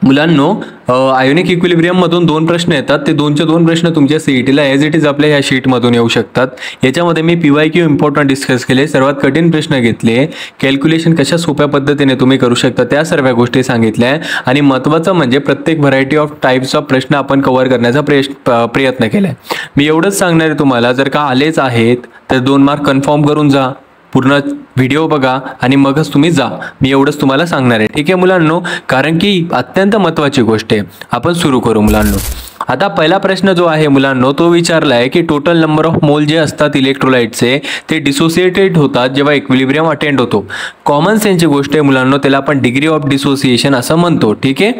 मुलांनो, ionic equilibrium मधून 2 प्रश्न येतात. ते 2चे 2 प्रश्न तुमच्या सीईटीला ॲज इट इज आपल्या ह्या शीटमधून येऊ शकतात. याच्यामध्ये मी PYQ इम्पॉर्टंट डिस्कस केले, सर्वात कठीण प्रश्न घेतले, कॅल्क्युलेशन कशा सोप्या पद्धतीने तुम्ही करू शकता त्या सर्व गोष्टी सांगितल्या आणि महत्त्वाचं म्हणजे प्रत्येक व्हरायटी ऑफ टाईप्स ऑफ प्रश्न आपण कव्हर करण्याचा प्रयत्न केलाय. मी एवढंच सांगणार आहे तुम्हाला, जर का आलेच आहेत तर 2 मार्क कन्फर्म करून जा, पूर्ण व्हिडिओ बघा आणि मगच तुम्ही जा. मी एवढंच तुम्हाला सांगणार आहे, ठीक आहे मुलांनो, कारण की अत्यंत महत्त्वाची गोष्ट आहे. आपण सुरू करू मुलांनो. आता पहिला प्रश्न जो आहे मुलांनो तो विचारला आहे की टोटल नंबर ऑफ मोल जे असतात इलेक्ट्रोलाइटचे ते डिसोसिएटेड होतात जेव्हा इक्विलिब्रियम अटेंड होतो. कॉमन सेन्सची गोष्ट आहे मुलांनो, त्याला आपण डिग्री ऑफ डिसोसिएशन असं म्हणतो, ठीक आहे.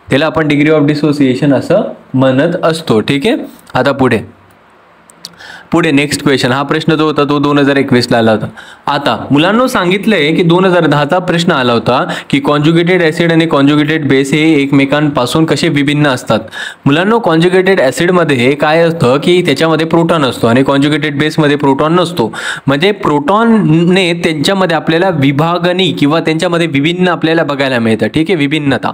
त्याला आपण डिग्री ऑफ डिसोसिएशन असं म्हणत असतो, ठीक आहे. आता पुढे नेक्स्ट क्वेश्चन. हा प्रश्न जो होता तो 2021ला आला होता. आता मुलांनो सांगितलंय की 2010चा प्रश्न आला होता की कॉन्जुगेटेड ऍसिड आणि कॉन्जुगेटेड बेस हे एकमेकांपासून कसे विभिन्न असतात. मुलांनो, कॉन्जुगेटेड ऍसिडमध्ये काय असतं की त्याच्यामध्ये प्रोटॉन असतो आणि कॉन्जुगेटेड बेसमध्ये प्रोटॉन नसतो. म्हणजे प्रोटॉनने त्यांच्यामध्ये आपल्याला विभागणी किंवा त्यांच्यामध्ये विभिन्न आपल्याला बघायला मिळतं, ठीक आहे, विभिन्नता.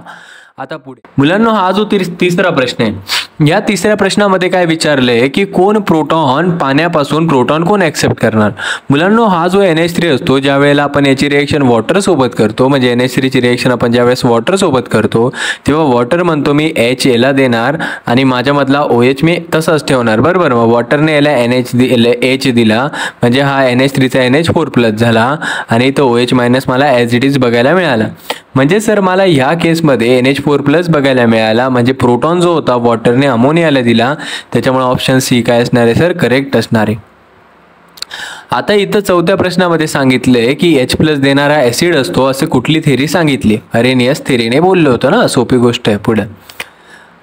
आता पुढे मुलांनो, हा जो तिसरा प्रश्न आहे, या तिसऱ्या प्रश्नामध्ये काय विचारलंय की कोण प्रोटॉन पाण्यापासून प्रोटॉन कोण ऍक्सेप्ट करणार. मुलांनो, हा जो NH3 असतो, ज्या वेळेला आपण याची रिएक्शन वॉटर सोबत करतो, म्हणजे NH3 ची रिएक्शन आपण ज्यावेळेस वॉटर सोबत करतो तेव्हा वॉटर म्हणतो मी H याला देणार आणि माझ्यामधला OH मी तसंच ठेवणार, बरोबर. मग वॉटरने याला H दिला म्हणजे हा NH3 चा NH4+ झाला आणि तो OH- मला ॲज इट इज बघायला मिळाला. म्हणजे सर मला ह्या केसमध्ये NH4+ बघायला मिळाला, म्हणजे प्रोटॉन जो होता वॉटरने अमोनियाला दिला, त्याच्यामुळे ऑप्शन सी काय असणार आहे सर, करेक्ट असणार आहे. आता इथं चौथ्या प्रश्नामध्ये सांगितलंय की H+ देणारा ऍसिड असतो असे कुठली थेरी सांगितली. अरेनियस थेरीने बोललो होतो ना, सोपी गोष्ट आहे. पुढे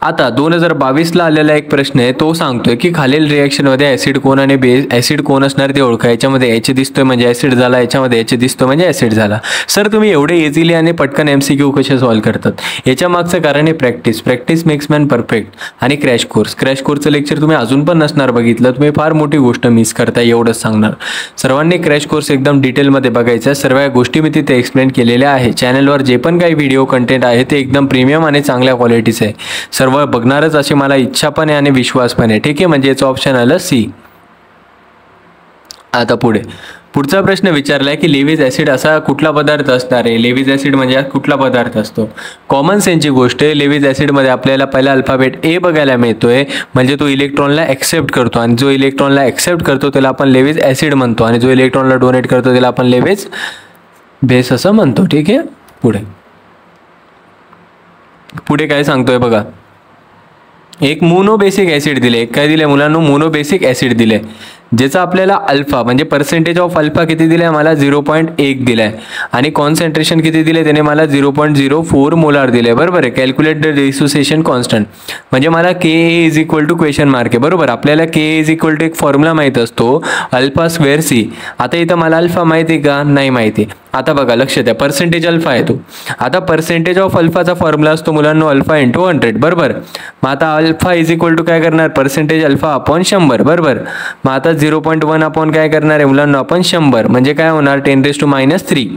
आता 2022ला आलेला एक प्रश्न आहे, तो सांगतोय की खालील रिएक्शनमध्ये ऍसिड कोण आणि बेस ऍसिड कोण असणार ते ओळखा. याच्यामध्ये H दिसतोय म्हणजे ऍसिड झाला, याच्यामध्ये H दिसतोय म्हणजे ऍसिड झाला. सर तुम्ही एवढे इझिली आणि पटकन MCQ कसे सॉल्व्ह करतात, याच्या मागचं कारण आहे प्रॅक्टिस मेक्स मॅन परफेक्ट आणि क्रॅश कोर्सचं लेक्चर तुम्ही अजून पण नसणार बघितलं, तुम्ही फार मोठी गोष्ट मिस करताय, एवढंच सांगणार. सर्वांनी क्रॅश कोर्स एकदम डिटेलमध्ये बघायचा, सर्व गोष्टी मी तिथे एक्सप्लेन केलेल्या आहे. चॅनलवर जे पण काही व्हिडिओ कंटेंट आहे ते एकदम प्रीमियम आणि चांगल्या क्वालिटीचं आहे. सर्व बघणारच अशी मला इच्छा पण आहे आणि विश्वास पण आहे, ठीक आहे. म्हणजे याचं ऑप्शन आलं सी. आता पुढचा प्रश्न विचारलाय की लेविज ऍसिड असा कुठला पदार्थ असणार आहे. लेविज ऍसिड म्हणजे कुठला पदार्थ असतो. कॉमन सेन्सची गोष्ट आहे, लेविज ऍसिडमध्ये आपल्याला पहिला अल्फाबेट A बघायला मिळतोय, म्हणजे तो इलेक्ट्रॉनला ऍक्सेप्ट करतो आणि जो इलेक्ट्रॉनला ऍक्सेप्ट करतो त्याला आपण लेविज ऍसिड म्हणतो आणि जो इलेक्ट्रॉनला डोनेट करतो त्याला आपण लेविज बेस असं म्हणतो, ठीक आहे. पुढे काय सांगतोय बघा, एक मोनोबेसिक ऍसिड दिले. काय दिले मुलांनो, मोनोबेसिक ऍसिड दिले, ज्याचा आपल्याला अल्फा म्हणजे पर्सेंटेज ऑफ अल्फा किती दिलाय मला 0.1 दिलाय आणि कॉन्सन्ट्रेशन किती दिले त्याने मला 0.04 मोलार दिले, बरोबर आहे. कॅल्क्युलेट द डिसोसिएशन कॉन्स्टंट म्हणजे मला Ka क्वेश्चन मार्क आहे, बरोबर. आपल्याला Ka एक फॉर्म्युला माहीत असतो, अल्फा स्क्वेअर C. आता इथं मला अल्फा माहिती आहे का, नाही माहिती. आता बघा लक्ष द्या, पर्सेंटेज अल्फा आहे तो. आता पर्सेंटेज ऑफ अल्फाचा फॉर्म्युला असतो मुलांनो अल्फा × 100, बरोबर. मग आता अल्फा काय करणार, पर्सेंटेज अल्फा अपॉन 100, बरोबर. मग आता 0.1 अपॉन काय करणार आहे मुलांना आपण 100, म्हणजे काय होणार 10⁻³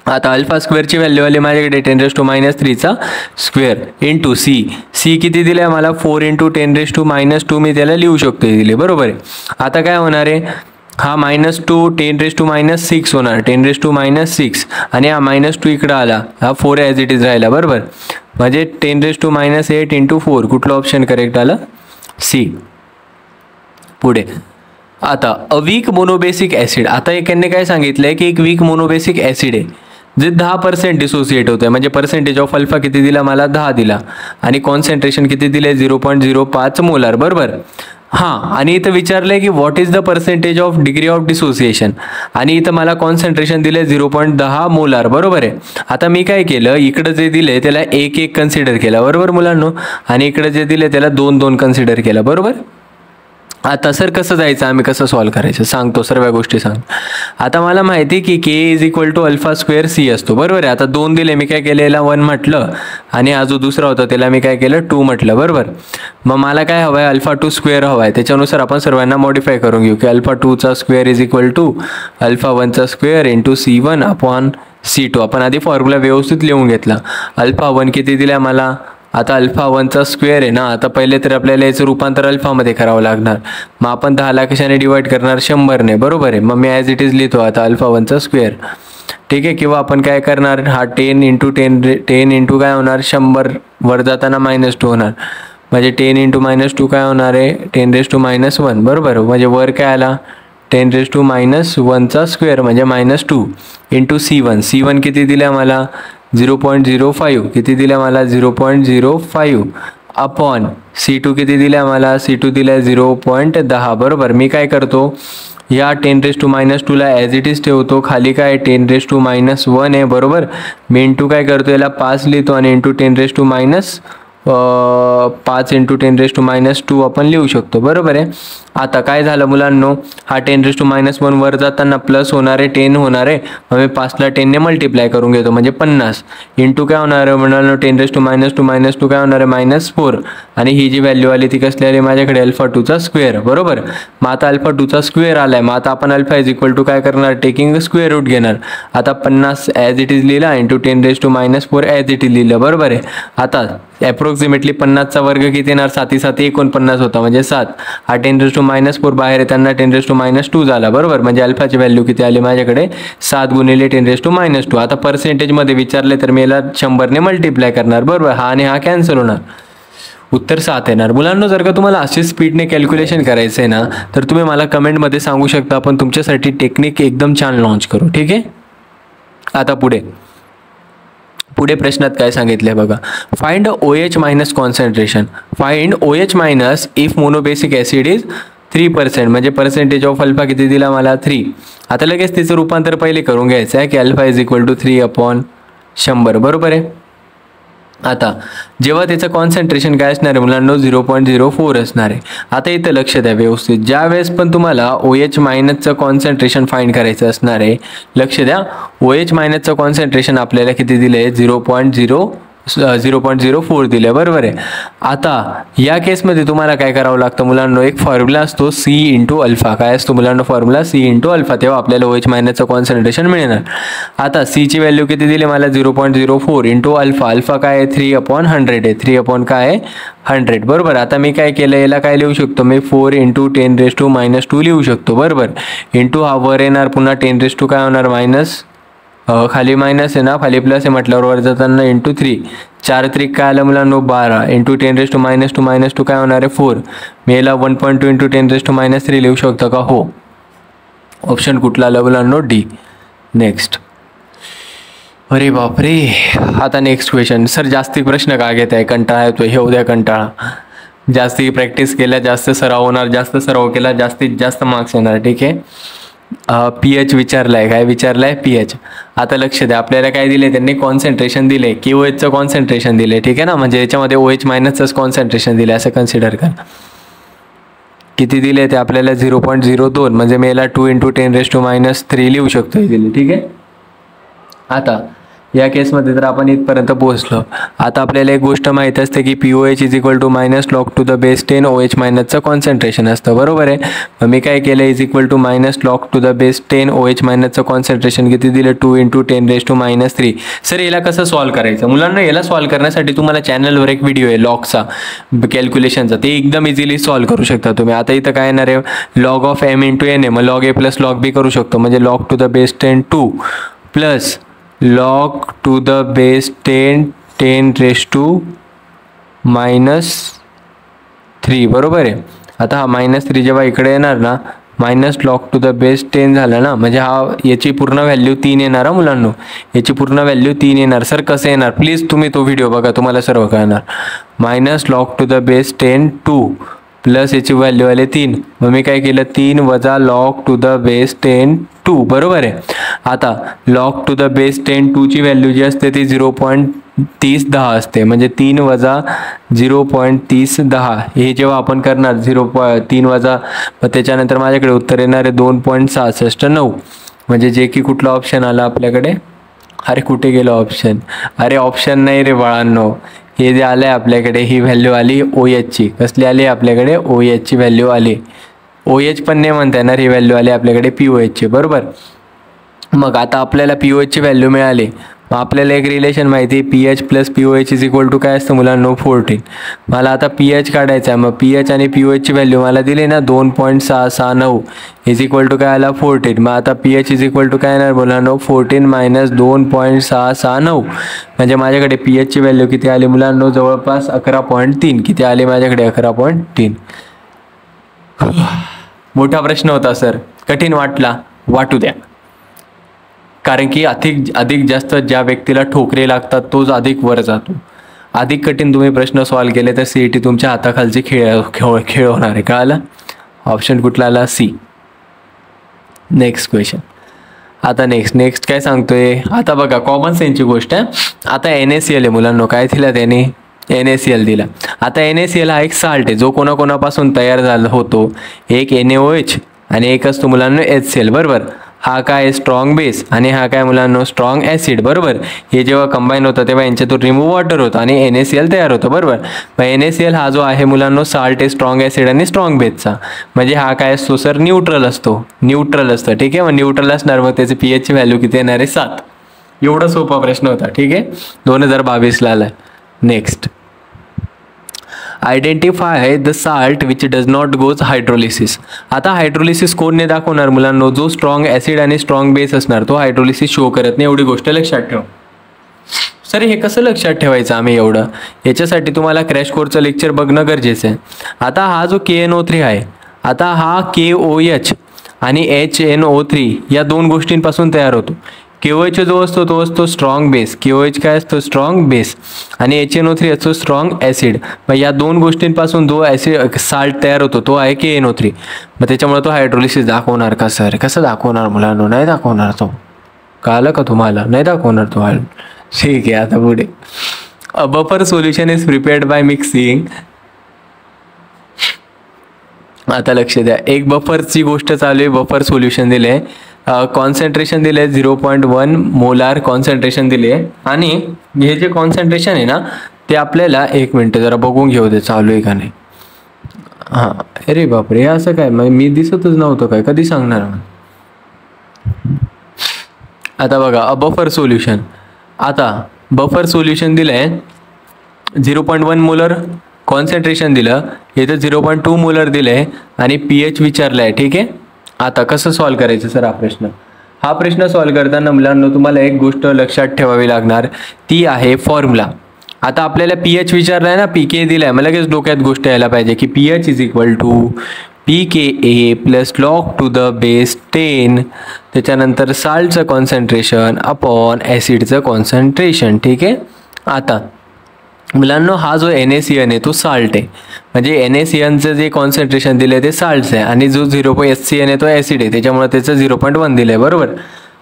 आता अल्फा स्क्वेअरची व्हॅल्यू आली माझ्याकडे 10⁻³ चा स्क्वेअर इंटू सी किती दिले मला 4 × 10⁻², मी त्याला लिहू शकतो दिले, बरोबर आहे. आता काय होणार आहे, हा -2 10⁻6 होणार, 10⁻6 आणि हा -2 इकडं आला, हा 4 ॲज इट इज राहिला, बरोबर. म्हणजे 10⁻8 × 4 कुठलं ऑप्शन करेक्ट आलं, सी. पुढे आता वीक मोनोबेसिक ऍसिड. आता एकाने काय सांगितलंय की एक वीक मोनोबेसिक ऍसिड आहे जे 10% डिसोसिएट होतं, म्हणजे पर्सेंटेज ऑफ अल्फा किती दिला मला 10 दिला आणि कॉन्सन्ट्रेशन किती दिले 0.05 मोलार, बरोबर. हां, आणि इथं विचारलंय की what is the percentage of degree of dissociation आणि इथं मला कॉन्सन्ट्रेशन दिले 0.10 मोलार, बरोबर आहे. आता मी काय केलं, इकडं जे दिले त्याला 1 कन्सिडर केला, बरोबर मुलांनो, आणि इकडे जे दिले त्याला 2 कन्सिडर केला, बरोबर. आता सर कसं जायचं, आम्ही कसं सॉल्व करायचं सांगतो, सर्व गोष्टी सांग. आता मला माहिती आहे की K is equal to alpha square C असतो, बरोबर आहे. आता 2 दिले, मी काय केलं, याला 1 म्हटलं आणि हा जो दुसरा होता त्याला मी काय केलं 2 म्हटलं, बरोबर. मग मला काय हवं आहे, अल्फा 2 स्क्वेअर हवा आहे. त्याच्यानुसार आपण सर्वांना मॉडिफाय करून घेऊ की अल्फा 2चा square is equal to alpha 1चा square into C1 upon C2. आपण आधी फॉर्म्युला व्यवस्थित लिहून घेतला. अल्फा 1 किती दिला मला, आता अल्फा 1चा स्क्वेअर आहे ना, आता पहिले तर आपल्याला याचं रूपांतर अल्फामध्ये करावं लागणार. मग आपण 10 कशाने डिवाइड करणार, 100ने, बरोबर आहे. मग मी ॲज इट इज लिहितो आता अल्फा 1चा स्क्वेअर, ठीक आहे. किंवा आपण काय करणार, हा 10 इंटू काय होणार, 100 वर जाताना -2 होणार, म्हणजे 10 इंटू -2 काय होणार आहे, 10⁻⁻1, बरोबर. म्हणजे वर काय आला, 10⁻⁻1चा स्क्वेअर म्हणजे -2 इंटू C1 किती दिल्या मला 0.05, किती दिल्या मला 0.05 अपॉन C2 किती दिल्या मला, C2 दिल्या 0.10, बरोबर. मी काय करतो, या 10⁻⁻2ला ॲज इट इज ठेवतो, खाली काय 10⁻⁻1 आहे, बरोबर. मी इंटू काय करतो, याला 5 लिहितो आणि इंटू 5 इंटू 10⁻2 आपण लिहू शकतो, बरोबर आहे. आता काय झालं मुलांनो, हा 10⁻1 वर जाताना प्लस होणार आहे, 10 होणार आहे. मग मी 5ला 10ने मल्टिप्लाय करून घेतो म्हणजे 50 इंटू काय होणार आहे मुलांनो, 10⁻2 काय होणार आहे -4. आणि ही जी व्हॅल्यू आली ती कसली आली माझ्याकडे, अल्फा 2चा स्क्वेअर, बरोबर. मग आता अल्फा 2चा स्क्वेअर आलाय, मग आता आपण अल्फा इज इक्वल टू काय करणार, टेकिंग स्क्वेअर रूट घेणार. आता 50 ॲज इट इज लिहिला इंटू 10⁻4 ॲज इट इज लिहिलं, बरोबर आहे. आता ॲप्रोक्सिमेटली 50चा वर्ग किती येणार, 7 7 49 होता म्हणजे 7. हा 10⁻4 बाहेर येताना 10⁻2 झाला, बरोबर. म्हणजे अल्फाची व्हॅल्यू किती आली माझ्याकडे 7 गुणिले 10⁻2. आता पर्सेंटेजमध्ये विचारले तर मी याला 100ने मल्टिप्लाय करणार, बरोबर. हा आणि हा कॅन्सल होणार, उत्तर 7 येणार. मुलांना जर का तुम्हाला अशी स्पीडने कॅल्क्युलेशन करायचं आहे ना, तर तुम्ही मला कमेंटमध्ये सांगू शकता, आपण तुमच्यासाठी टेक्निक एकदम छान लॉन्च करू, ठीक आहे. आता पुढे प्रश्नात काय सांगितलंय बघा, find OH minus concentration, find OH minus if monobasic acid is 3%, म्हणजे पर्सेंटेज ऑफ अल्फा किती दिला मला 3. आता लगेच तिचं रूपांतर पहिले करून घ्यायचं आहे की अल्फा इज इक्वल टू 3/100, बरोबर आहे. आता जेव्हा त्याचं कॉन्सन्ट्रेशन काय असणार आहे मुलांना 0.04 असणार आहे. आता इथं लक्ष द्या व्यवस्थित, ज्या वेळेस पण तुम्हाला OH मायनसचं कॉन्सन्ट्रेशन फाइंड करायचं असणार आहे, लक्ष द्या, OH मायनसचं कॉन्सन्ट्रेशन आपल्याला किती दिलं आहे 0.04 दिले, बरोबर आहे. आता या केसमध्ये तुम्हाला काय करावं लागतं मुलांना, एक फॉर्म्युला असतो C इंटू अल्फा. काय असतो मुलांना फॉर्म्युला, C इंटू अल्फा. तेव्हा आपल्याला OH मायनसचं कॉन्सन्ट्रेशन मिळणार. आता Cची व्हॅल्यू किती दिली मला 0.04 इंटू अल्फा. अल्फा काय आहे 3/100 आहे, 3 काय आहे 100, बरोबर. आता मी काय केलं, याला काय लिहू शकतो मी 4 इंटू 10⁻2 लिहू शकतो, बरोबर. इंटू हा वर येणार पुन्हा 10 काय होणार मायनस, खाली मायनस आहे ना, खाली प्लस आहे म्हटल्यावर वर जाताना इंटू 3, 4 त्रिक काय आलं मुलांनो 12 इंटू 10⁻2 काय होणार आहे 4. मी याला 1.2 इंटू 10⁻3 लिहू शकतो का, हो. ऑप्शन कुठला आला मुलांनो, डी. नेक्स्ट, अरे बापरे. आता नेक्स्ट क्वेश्चन, सर जास्ती प्रश्न का घेत आहे, कंटाळा येतो, हे उद्या कंटाळा. जास्ती प्रॅक्टिस केल्या जास्त सराव होणार, जास्त सराव केला जास्तीत जास्त मार्क्स येणार, ठीक आहे. pH विचारलाय, काय विचारलाय pH. आता लक्ष द्या, आपल्याला काय दिले त्यांनी, कॉन्सन्ट्रेशन दिले, KOHचं कॉन्सन्ट्रेशन दिले, ठीक आहे ना. म्हणजे याच्यामध्ये OH मायनसचंच कॉन्सन्ट्रेशन दिले असं कन्सिडर करा. किती दिले ते आपल्याला 0.02, म्हणजे मी याला 2 इंटू 10⁻3 लिहू शकतो हे दिले, ठीक आहे. आता या केसमध्ये तर आपण इथपर्यंत पोहोचलो. आता आपल्याला एक गोष्ट माहीत असते की POH is equal to -log⁻10 OH मायनसचं कॉन्सन्ट्रेशन असतं, बरोबर आहे. मग मी काय केलं, is equal to -log⁻10 OH मायनसचं कॉन्सन्ट्रेशन किती दिलं 2 इंटू 10⁻3. सर याला कसं सॉल्व करायचं मुलांना, याला सॉल्व करण्यासाठी तुम्हाला चॅनलवर एक व्हिडिओ आहे लॉगचा, कॅल्क्युलेशनचा, ते एकदम इझिली सॉल्व करू शकता तुम्ही. आता इथं काय येणार आहे, log of m into n आहे, मग log a plus log b करू शकतो, म्हणजे log⁻10 2 प्लस log⁻10 -3, बरोबर आहे. आता हा -3 जेव्हा इकडे येणार ना, -log⁻10 झालं ना, म्हणजे हा याची पूर्ण व्हॅल्यू 3 येणार हा मुलांनो, याची पूर्ण व्हॅल्यू 3 येणार. सर कसं येणार, प्लीज तुम्ही तो व्हिडिओ बघा, तुम्हाला सर्व कळणार. -log⁻10 2 प्लस याची व्हॅल्यू आले 3, मग मी काय केलं 3 वजा log⁻10 2, बरोबर आहे. आता log⁻10 2 ची व्हॅल्यू जी असते ती 3010 असते, म्हणजे 3 वजा 0.3010 हे जेव्हा आपण करणार 3 वजा, मग त्याच्यानंतर माझ्याकडे उत्तर येणार आहे 2.669. म्हणजे जे की कुठला ऑप्शन आला आपल्याकडे, अरे कुठे गेलं ऑप्शन, अरे ऑप्शन नाही रे बाळांनो, हे जे आलं आहे आपल्याकडे ही व्हॅल्यू आली OHची. कसली आली आपल्याकडे, OHची व्हॅल्यू आली. OH पण नाही म्हणता येणार, ही व्हॅल्यू आली आपल्याकडे POHची, बरोबर. मग आता आपल्याला POHची व्हॅल्यू मिळाली, मग आपल्याला एक रिलेशन माहिती आहे, PH plus POH is equal to काय असतं मुलांनो, 14. मला आता PH काढायचा आहे, मग PH आणि POHची व्हॅल्यू मला दिली ना 2.669 इज इक्वल टू काय आला 14. मग आता PH इज इक्वल टू काय येणार मुलांनो, 14 मायनस 2.669. म्हणजे माझ्याकडे PHची व्हॅल्यू किती आली मुलांनो, जवळपास 11.3. किती आली माझ्याकडे, 11.3. मोठा प्रश्न होता सर, कठीण वाटला, वाटू द्या. कारण की अधिक जास्त ज्या व्यक्तीला ठोकरे लागतात तोच अधिक वर जातो. अधिक कठीण तुम्ही प्रश्न सॉल्व केले तर CET तुमच्या हाताखालची खेळ होणार आहे. कळालं. ऑप्शन कुठला आला, C. Next question. आता नेक्स्ट काय सांगतोय, आता बघा कॉमन सेन्सची गोष्ट आहे. आता NaCl आहे मुलांनो, काय दिला त्याने, NaCl दिला. आता NaCl हा एक साल्ट आहे जो कोणाकोणापासून तयार झाला होतो, एक NaOH आणि एक असतो मुलांनो HCl, बरोबर. हा काय स्ट्रॉंग बेस आणि हा काय मुलांनो स्ट्रॉंग ॲसिड, बरोबर. हे जेव्हा कंबाईन होतं तेव्हा यांच्यातून रिमूव्ह वॉटर होतं आणि NaCl तयार होतं, बरोबर. मग NaCl हा जो आहे मुलांनो साल्ट आहे स्ट्रॉंग ॲसिड आणि स्ट्रॉंग बेसचा. म्हणजे हा काय असतो सर, न्यूट्रल असतो, ठीक आहे. मग न्यूट्रल असणार, मग त्याची pHची व्हॅल्यू किती येणार आहे, 7. एवढा सोपा प्रश्न होता, ठीक आहे. 2022ला आला. Next, identify the salt which does not goes hydrolysis. आता हायड्रोलिसिस कोणने दाखवणार मुलांनो, जो स्ट्रॉंग ॲसिड आणि स्ट्रॉंग बेस असणार तो हायड्रोलिसिस शो करत नाही. एवढी गोष्ट लक्षात ठेव. सर हे कसं लक्षात ठेवायचं आम्ही एवढं, याच्यासाठी तुम्हाला क्रॅश कोर्सचं लेक्चर बघणं गरजेचं आहे. आता हा जो KNO3 आहे, आता हा KOH आणि HNO3 या दोन गोष्टींपासून तयार होतो. KOH जो असतो तो असतो स्ट्रॉंग बेस, KOH काय असतो स्ट्रॉंग बेस, आणि HNO3 असतो स्ट्रॉंग ॲसिड. मग या दोन गोष्टींपासून जो ॲसिड साल्ट तयार होतो तो आहे KNO3. मग त्याच्यामुळे तो हायड्रोलिसिस दाखवणार का सर, कसं दाखवणार मुलांनो, नाही दाखवणार तो. कळलं का तुम्हाला, नाही दाखवणार तो. ठीक आहे. आता पुढे, a buffer solution is prepared by mixing. आता लक्ष द्या, एक बफरची गोष्ट चालू आहे. बफर सोल्युशन दिले, कॉन्सन्ट्रेशन दिले 0.1 मोलार कॉन्सन्ट्रेशन दिले, आणि हे जे कॉन्सन्ट्रेशन आहे ना ते आपल्याला, एक मिनटं जरा बघून घेऊ दे चालू आहे का नाही. हां, अरे बापरे, असं काय, मी दिसतच नव्हतं काय, कधी सांगणार. आता बघा, अ बफर सोल्युशन. आता बफर सोल्युशन दिलं आहे, 0.1 मोलर कॉन्सन्ट्रेशन दिलं, इथं 0.2 मोलर दिलं आहे आणि pH विचारलं आहे, ठीक आहे. आता कसं सॉल्व करायचं सर हा प्रश्न सॉल्व करताना मुलांना तुम्हाला एक गोष्ट लक्षात ठेवावी लागणार, ती आहे फॉर्म्युला. आता आपल्याला pH विचारला आहे ना, pK दिला आहे, मला लगेच डोक्यात गोष्ट यायला पाहिजे की pH is equal to pKa plus log to the base 10, त्याच्यानंतर साल्टचं कॉन्सन्ट्रेशन अपॉन ॲसिडचं कॉन्सन्ट्रेशन, ठीक आहे. आता मुलांनो हा जो NaCN आहे तो साल्ट आहे, म्हणजे NaCNचं जे कॉन्सन्ट्रेशन दिलं आहे ते साल्टचं आहे, आणि जो HCN आहे तो ॲसिड आहे, त्याच्यामुळे त्याचं 0.1 दिलं आहे, बरोबर.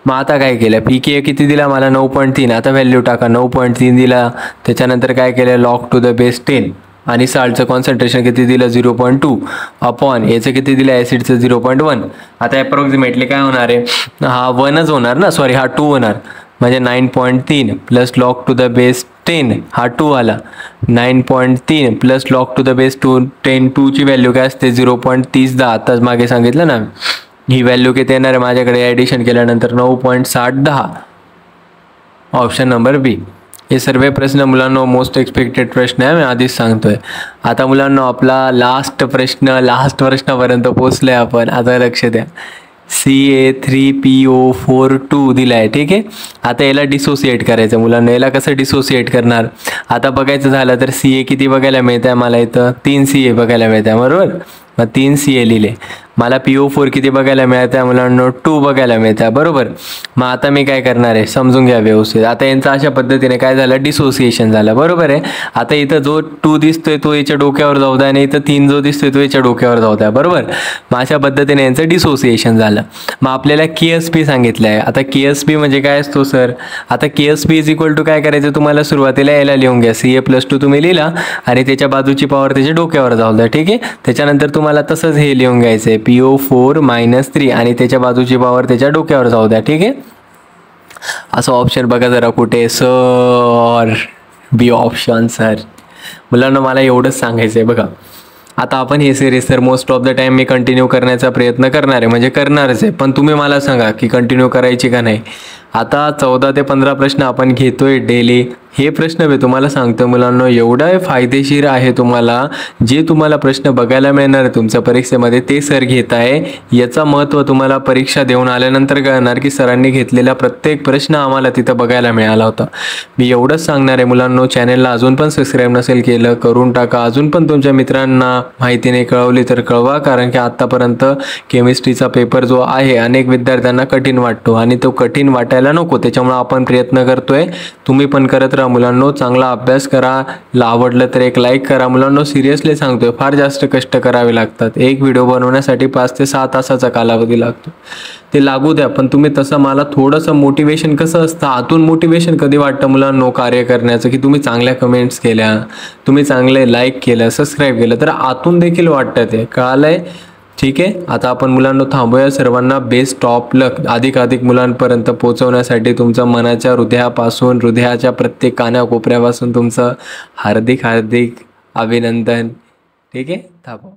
मग आता काय केलं, pK किती दिला मला 9.3. आता व्हॅल्यू टाका, 9.3 दिला, त्याच्यानंतर काय केलं log टू द बेस 10, आणि साल्टचं कॉन्सन्ट्रेशन किती दिलं 0.2 अपॉन याचं किती दिलं ॲसिडचं 0.1. आता अप्रॉक्सिमेटली काय होणार आहे, हा 1च होणार ना, सॉरी हा 2 होणार, म्हणजे 9.3 plus log to the base 10, हा 2 आला. 9.3 plus log to the base 10, 2ची व्हॅल्यू काय असते 0.3010. आताच मागे सांगितलं ना, ही व्हॅल्यू किती येणार आहे माझ्याकडे ॲडिशन केल्यानंतर 9.710. ऑप्शन नंबर बी. हे सर्व प्रश्न मुलांना मोस्ट एक्सपेक्टेड प्रश्न आहे, मी आधीच सांगतोय. आता मुलांना आपला लास्ट प्रश्नापर्यंत पोहोचलोय आपण. आता लक्ष द्या, Ca3PO42 दिला आहे, ठीक आहे. आता याला डिसोसिएट करायचं मुलांना, याला कसं डिसोसिएट करणार. आता बघायचं झालं तर Ca किती बघायला मिळतं आहे मला, इथं 3 Ca बघायला मिळतं आहे, बरोबर. मग 3 Ca लिहिले, मला PO4 किती बघायला मिळतं मुलांनो 2 बघायला मिळतं बरोबर. मग आता मी काय करणार आहे समजून घ्या व्यवस्थित. आता यांचं अशा पद्धतीने काय झालं डिसोसिएशन झालं बरोबर आहे. आता इथं जो 2 दिसतोय तो याच्या डोक्यावर जाऊ द्या आणि इथं 3 जो दिसतोय तो याच्या डोक्यावर जाऊ द्या बरोबर. मग अशा पद्धतीने यांचं डिसोसिएशन झालं. मग आपल्याला KSP सांगितलं आहे. आता KSP म्हणजे काय असतो सर. आता KSP इज इक्वल टू काय करायचं तुम्हाला सुरुवातीला याला लिहून घ्या CA+2 तुम्ही लिहिला आणि त्याच्या बाजूची पॉवर त्याच्या डोक्यावर जाऊ द्या ठीक आहे. त्याच्यानंतर तुम्हाला तसंच हे लिहून घ्यायचं आहे PO4 - 3 आणि त्याच्या बाजूची पॉवर त्याच्या डोक्यावर जाऊ द्या ठीक आहे. असं ऑप्शन बघा जरा कुठे सर बी ऑप्शन सर. मुलांना मला एवढंच सांगायचं आहे बघा. आता आपण हे सिरीज तर most of the time me continue करण्याचा प्रयत्न करणार आहे म्हणजे करणारच आहे. पण तुम्ही मला सांगा की कंटिन्यू करायची का नाही. आता 14 ते 15 प्रश्न आपण घेतोय डेली. हे प्रश्न मी तुम्हाला सांगतो मुलांना एवढं फायदेशीर आहे तुम्हाला. जे तुम्हाला प्रश्न बघायला मिळणार आहे तुमच्या परीक्षेमध्ये ते सर घेत आहे. याचं महत्त्व तुम्हाला परीक्षा देऊन आल्यानंतर कळणार की सरांनी घेतलेला प्रत्येक प्रश्न आम्हाला तिथं बघायला मिळाला होता. मी एवढंच सांगणार आहे मुलांनो. चॅनलला अजून पण सबस्क्राईब नसेल केलं करून टाका. अजून पण तुमच्या मित्रांना माहिती नाही कळवली तर कळवा. कारण की आत्तापर्यंत केमिस्ट्रीचा पेपर जो आहे अनेक विद्यार्थ्यांना कठीण वाटतो आणि तो कठीण वाटायला नको. त्याच्यामुळे आपण प्रयत्न करतोय. तुम्ही पण करत राहा मुलांनो. चांगला अभ्यास करा. आवडलं तर एक लाईक करा मुलांनो. सिरियसली सांगतोय फार जास्त कष्ट करावे लागतात. एक व्हिडिओ बनवण्यासाठी 5 ते 6 तासाचा कालावधी लागतो. ते लागू द्या. पण तुम्ही तसं मला थोडंसं मोटिवेशन कसं असतं आतून मोटिवेशन कधी वाटतं मुलांनो कार्य करण्याचं की तुम्ही चांगल्या कमेंट्स केल्या तुम्ही चांगले लाईक केलं सबस्क्राईब केलं तर आतून देखील वाटतं ते कळालंय ठीक आहे. आता आपण मुलांना थांबूया. सर्वांना बेस्ट ऑफ लक. अधिक मुलांपर्यंत पोहोचवण्यासाठी तुमचं मनाच्या हृदयापासून हृदयाच्या प्रत्येक कानाकोपऱ्यापासून तुमचं हार्दिक अभिनंदन ठीक आहे. थांबा.